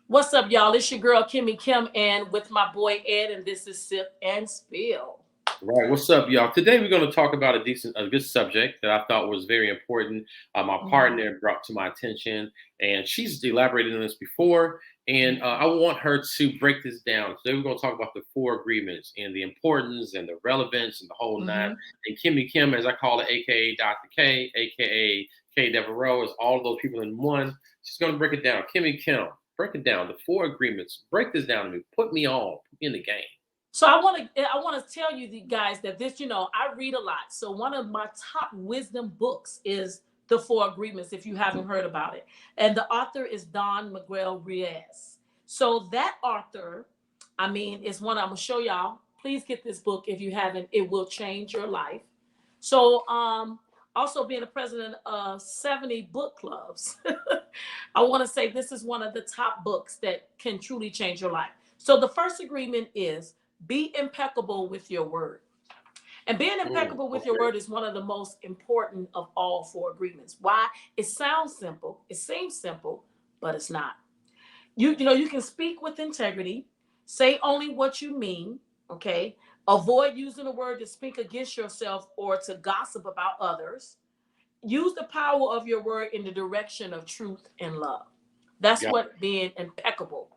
What's up, y'all? It's your girl Kimmy Kim, and with my boy Ed, and this is Sip and Spill. Right. What's up, y'all? Today we're going to talk about a good subject that I thought was very important. My Mhm. partner brought to my attention, and she's elaborated on this before, and I want her to break this down. Today we're going to talk about the four agreements and the importance and the relevance and the whole nine. Mhm. And Kimmy Kim, as I call it, aka Dr. K, aka K Devereaux, is all of those people in one. She's going to break it down. Kimmy Kim, break it down. The four agreements. Break this down to me. Put me on. Put me in the game. So I want to tell you guys that I read a lot. So one of my top wisdom books is The Four Agreements. If you haven't heard about it, and the author is Don Miguel Ruiz. So that author, I mean, is one I'm gonna show y'all. Please get this book if you haven't. It will change your life. So also being a president of 70 book clubs, I want to say this is one of the top books that can truly change your life. So the first agreement is be impeccable with your word. And being impeccable with your Okay. word is one of the most important of all four agreements. Why? It sounds simple, it seems simple, but it's not. You can speak with integrity, say only what you mean, okay? Avoid using a word to speak against yourself or to gossip about others. Use the power of your word in the direction of truth and love. That's Got what being impeccable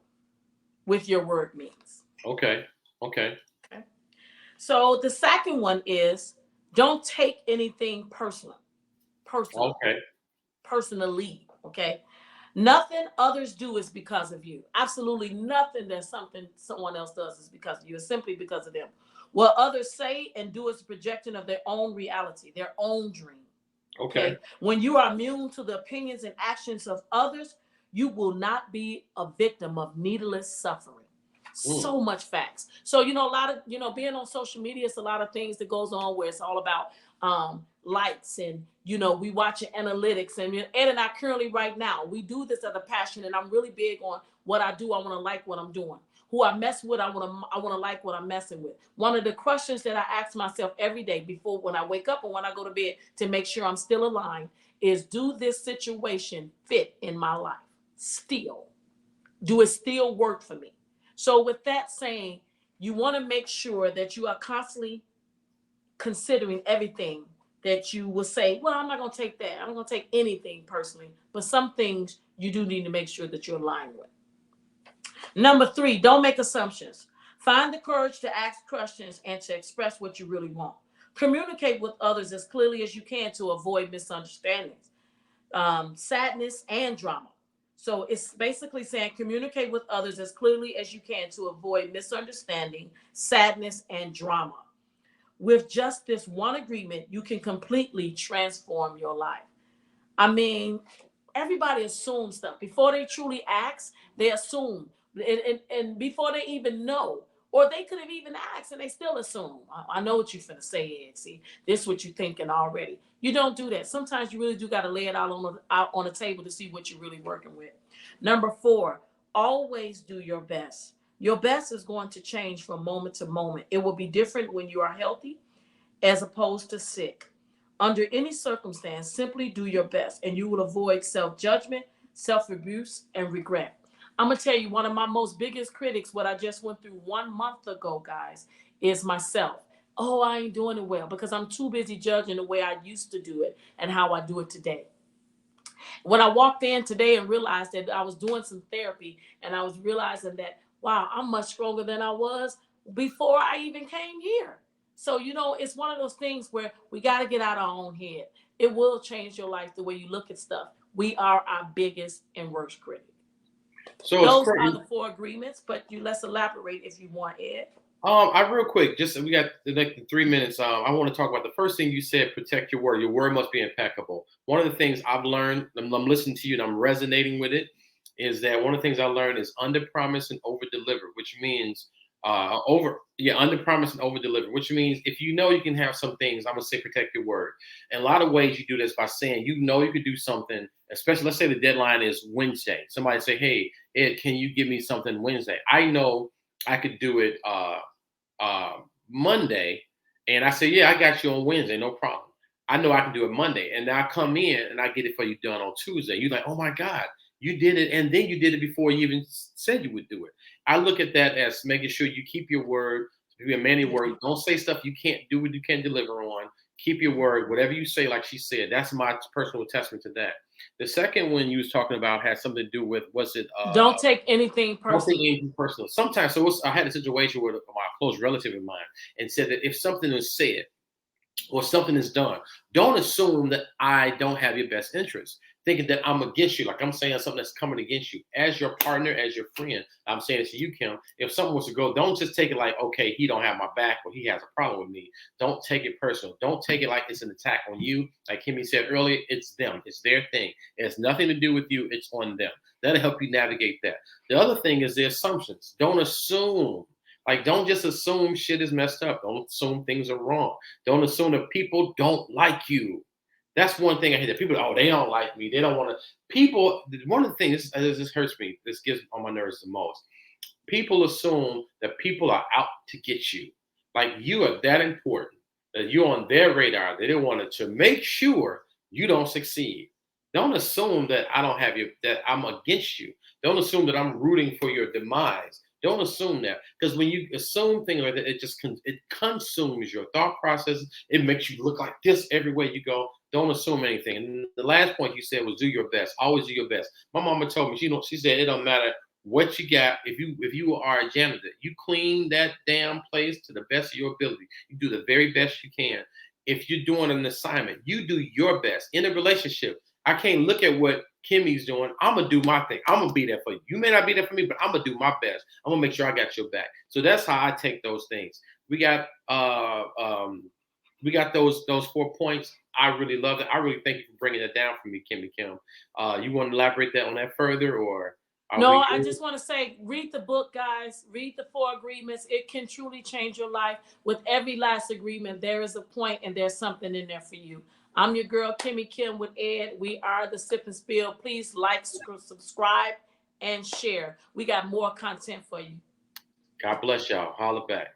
with your word means. Okay. Okay. Okay. So the second one is don't take anything personal, Okay. personally. Okay. Nothing others do is because of you. Absolutely nothing that something someone else does is because of you. It's simply because of them. What others say and do is a projection of their own reality, their own dream. Okay. Okay. When you are immune to the opinions and actions of others, you will not be a victim of needless suffering. Mm. So much facts. So, a lot of, being on social media, it's a lot of things that goes on where it's all about likes and, we watch analytics. And Ed and I currently right now, we do this as a passion. And I'm really big on what I do. I want to like what I'm doing. Who I mess with, I want to like what I'm messing with. One of the questions that I ask myself every day before when I wake up and when I go to bed to make sure I'm still aligned is, do this situation fit in my life? Still, do it still work for me? So with that saying, you want to make sure that you are constantly considering everything that you will say, well, I'm not going to take that. I'm not going to take anything personally. But some things you do need to make sure that you're aligned with. Number three, don't make assumptions. Find the courage to ask questions and to express what you really want. Communicate with others as clearly as you can to avoid misunderstandings, sadness, and drama. So it's basically saying communicate with others as clearly as you can to avoid misunderstanding, sadness, and drama. With just this one agreement, you can completely transform your life. I mean, everybody assumes stuff before they truly ask. They assume, and before they even know, or they could have even asked and they still assume. I know what you're finna say, Ed. See, this is what you're thinking already. You don't do that. Sometimes you really do got to lay it out on the table to see what you're really working with. Number four, always do your best. Your best is going to change from moment to moment. It will be different when you are healthy as opposed to sick. Under any circumstance, simply do your best and you will avoid self judgment, self abuse, and regret. I'm going to tell you, one of my most biggest critics, what I just went through 1 month ago, guys, is myself. Oh, I ain't doing it well because I'm too busy judging the way I used to do it and how I do it today. When I walked in today and realized that I was doing some therapy and I was realizing that, wow, I'm much stronger than I was before I even came here. So, it's one of those things where we got to get out of our own head. It will change your life the way you look at stuff. We are our biggest and worst critic. So it's Those are crazy. the four agreements, but let's elaborate if you want, Ed. I real quick, just we got the next 3 minutes. I want to talk about the first thing you said: protect your word. Your word must be impeccable. One of the things I've learned, I'm listening to you and I'm resonating with it, is that one of the things I learned is under promise and over deliver, which means under promise and over deliver, which means if you know you can have some things, I'm gonna say protect your word. And a lot of ways you do this by saying you could do something, especially let's say the deadline is Wednesday. Somebody say, hey, Ed, can you give me something Wednesday? I know I could do it Monday, and I say, yeah, I got you on Wednesday, no problem. I know I can do it Monday, and then I come in and I get it for you done on Tuesday. You're like, oh my God, You did it, and then you did it before you even said you would do it. I look at that as making sure you keep your word, to be a man of your word. Don't say stuff you can't do what you can't deliver on. Keep your word. Whatever you say, like she said, that's my personal testament to that. The second one you was talking about had something to do with, was it Don't take anything don't take personal. anything personal. Sometimes, so I had a situation with my close relative of mine, and said that if something is said or something is done, don't assume that I don't have your best interest, thinking that I'm against you. Like I'm saying something that's coming against you. As your partner, as your friend, I'm saying it to you, Kim. If something was to go, don't just take it like, okay, he don't have my back or he has a problem with me. Don't take it personal. Don't take it like it's an attack on you. Like Kimmy said earlier, it's them. It's their thing. It has nothing to do with you. It's on them. That'll help you navigate that. The other thing is the assumptions. Don't assume. Like, don't just assume shit is messed up. Don't assume things are wrong. Don't assume that people don't like you. That's one thing I hate. That people, oh, they don't like me. They don't want to. People, one of the things, this hurts me. This gets on my nerves the most. People assume that people are out to get you. Like you are that important, that you're on their radar. They don't want to make sure you don't succeed. Don't assume that I don't have you, that I'm against you. Don't assume that I'm rooting for your demise. Don't assume that, because when you assume things like that, it consumes your thought process. It makes you look like this everywhere you go. Don't assume anything. And the last point you said was do your best. Always do your best. My mama told me, she said it don't matter what you got. If you are a janitor, you clean that damn place to the best of your ability. You do the very best you can. If you're doing an assignment, you do your best. In a relationship, I can't look at what Kimmy's doing. I'm gonna do my thing. I'm gonna be there for you. You may not be there for me, but I'm gonna do my best. I'm gonna make sure I got your back. So that's how I take those things. We got those 4 points. I really love it. I really thank you for bringing that down for me, Kimmy Kim. You want to elaborate that on that further, or No, I just want to say, read the book, guys. Read the 4 agreements. It can truly change your life. With every last agreement, there is a point and there's something in there for you. I'm your girl, Kimmy Kim with Ed. We are the Sip and Spill. Please like, subscribe, and share. We got more content for you. God bless y'all. Holla back.